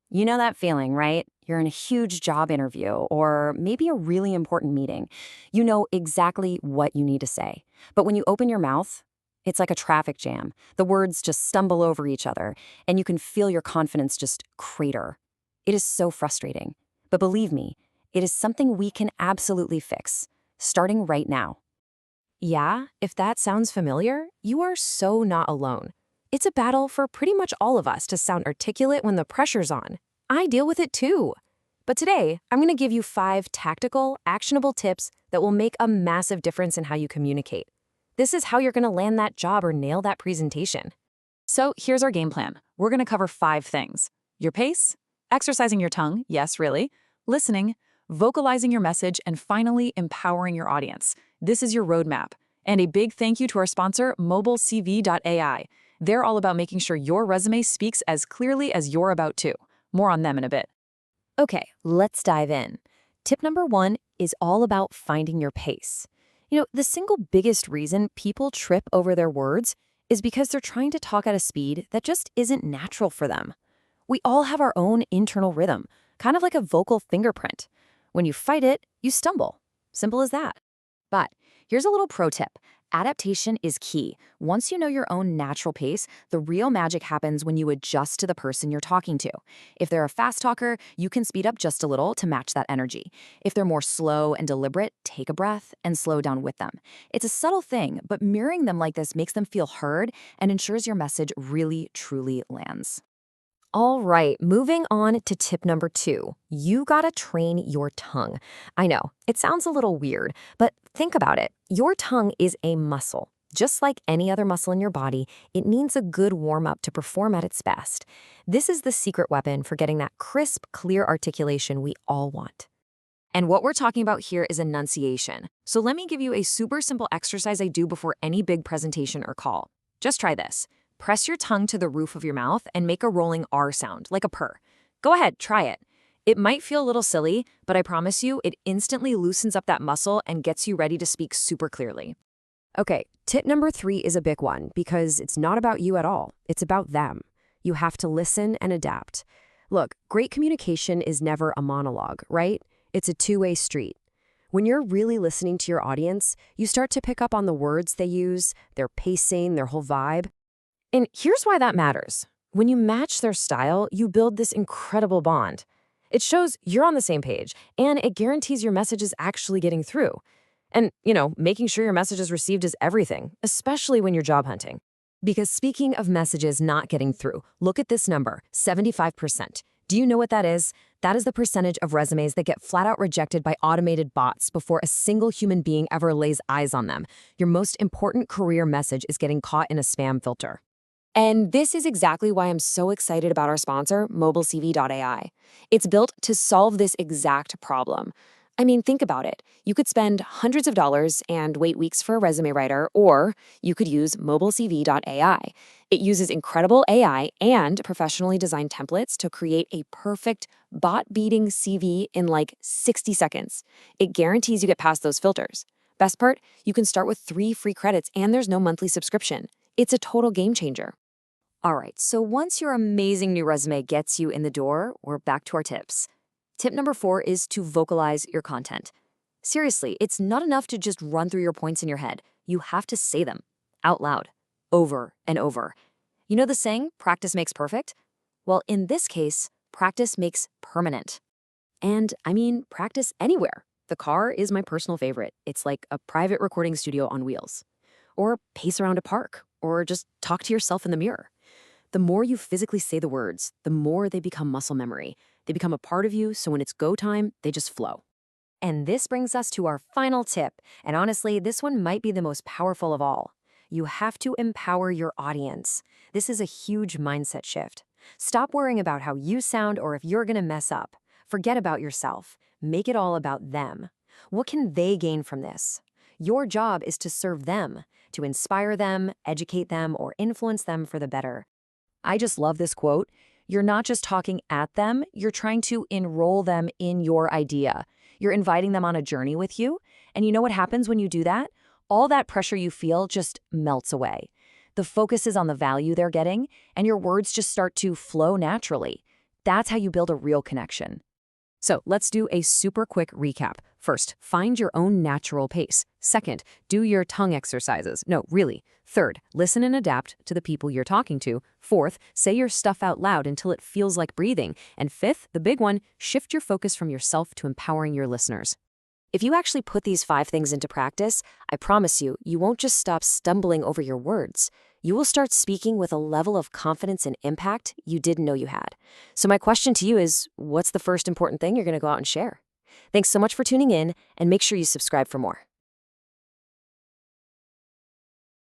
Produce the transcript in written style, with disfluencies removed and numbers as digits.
You know that feeling, right? You're in a huge job interview or maybe a really important meeting. You know exactly what you need to say. But when you open your mouth, it's like a traffic jam. The words just stumble over each other, and you can feel your confidence just crater. It is so frustrating. But believe me, it is something we can absolutely fix, starting right now. Yeah, if that sounds familiar, you are so not alone. It's a battle for pretty much all of us to sound articulate when the pressure's on. I deal with it too. But today, I'm going to give you 5 tactical, actionable tips that will make a massive difference in how you communicate. This is how you're going to land that job or nail that presentation. So here's our game plan. We're going to cover 5 things: your pace, exercising your tongue, yes, really, listening, vocalizing your message, and finally, empowering your audience. This is your roadmap. And a big thank you to our sponsor, mobilecv.ai. They're all about making sure your resume speaks as clearly as you're about to. More on them in a bit. Okay, let's dive in. Tip number 1 is all about finding your pace. The single biggest reason people trip over their words is because they're trying to talk at a speed that just isn't natural for them. We all have our own internal rhythm, kind of like a vocal fingerprint. When you fight it, you stumble. Simple as that. But here's a little pro tip. Adaptation is key. Once you know your own natural pace, the real magic happens when you adjust to the person you're talking to. If they're a fast talker, you can speed up just a little to match that energy. If they're more slow and deliberate, take a breath and slow down with them. It's a subtle thing, but mirroring them like this makes them feel heard and ensures your message really, truly lands. All right, moving on to tip number 2. You gotta train your tongue. I know, it sounds a little weird, but think about it. Your tongue is a muscle. Just like any other muscle in your body, it needs a good warm-up to perform at its best. This is the secret weapon for getting that crisp, clear articulation we all want. And what we're talking about here is enunciation. So let me give you a super simple exercise I do before any big presentation or call. Just try this. Press your tongue to the roof of your mouth and make a rolling R sound, like a purr. Go ahead, try it. It might feel a little silly, but I promise you, it instantly loosens up that muscle and gets you ready to speak super clearly. Okay, tip number 3 is a big one because it's not about you at all. It's about them. You have to listen and adapt. Look, great communication is never a monologue, right? It's a two-way street. When you're really listening to your audience, you start to pick up on the words they use, their pacing, their whole vibe. And here's why that matters. When you match their style, you build this incredible bond. It shows you're on the same page, and it guarantees your message is actually getting through. And, making sure your message is received is everything, especially when you're job hunting. Because speaking of messages not getting through, look at this number, 75%. Do you know what that is? That is the percentage of resumes that get flat out rejected by automated bots before a single human being ever lays eyes on them. Your most important career message is getting caught in a spam filter. And this is exactly why I'm so excited about our sponsor, mobilecv.ai. It's built to solve this exact problem. I mean, think about it. You could spend hundreds of dollars and wait weeks for a resume writer, or you could use mobilecv.ai. It uses incredible AI and professionally designed templates to create a perfect bot-beating CV in like 60 seconds. It guarantees you get past those filters. Best part, you can start with 3 free credits and there's no monthly subscription. It's a total game changer. All right, so once your amazing new resume gets you in the door, we're back to our tips. Tip number 4 is to vocalize your content. Seriously, it's not enough to just run through your points in your head. You have to say them out loud, over and over. You know the saying, practice makes perfect? Well, in this case, practice makes permanent. And I mean, practice anywhere. The car is my personal favorite. It's like a private recording studio on wheels. Or pace around a park, or just talk to yourself in the mirror. The more you physically say the words, the more they become muscle memory. They become a part of you, so when it's go time, they just flow. And this brings us to our final tip, and honestly, this one might be the most powerful of all. You have to empower your audience. This is a huge mindset shift. Stop worrying about how you sound or if you're gonna mess up. Forget about yourself. Make it all about them. What can they gain from this? Your job is to serve them, to inspire them, educate them, or influence them for the better. I just love this quote. You're not just talking at them, you're trying to enroll them in your idea. You're inviting them on a journey with you. And you know what happens when you do that? All that pressure you feel just melts away. The focus is on the value they're getting, and your words just start to flow naturally. That's how you build a real connection. So let's do a super quick recap. First, find your own natural pace. Second, do your tongue exercises. No, really. Third, listen and adapt to the people you're talking to. Fourth, say your stuff out loud until it feels like breathing. And fifth, the big one, shift your focus from yourself to empowering your listeners. If you actually put these 5 things into practice, I promise you, you won't just stop stumbling over your words. You will start speaking with a level of confidence and impact you didn't know you had. So my question to you is, what's the first important thing you're going to go out and share? Thanks so much for tuning in, and make sure you subscribe for more.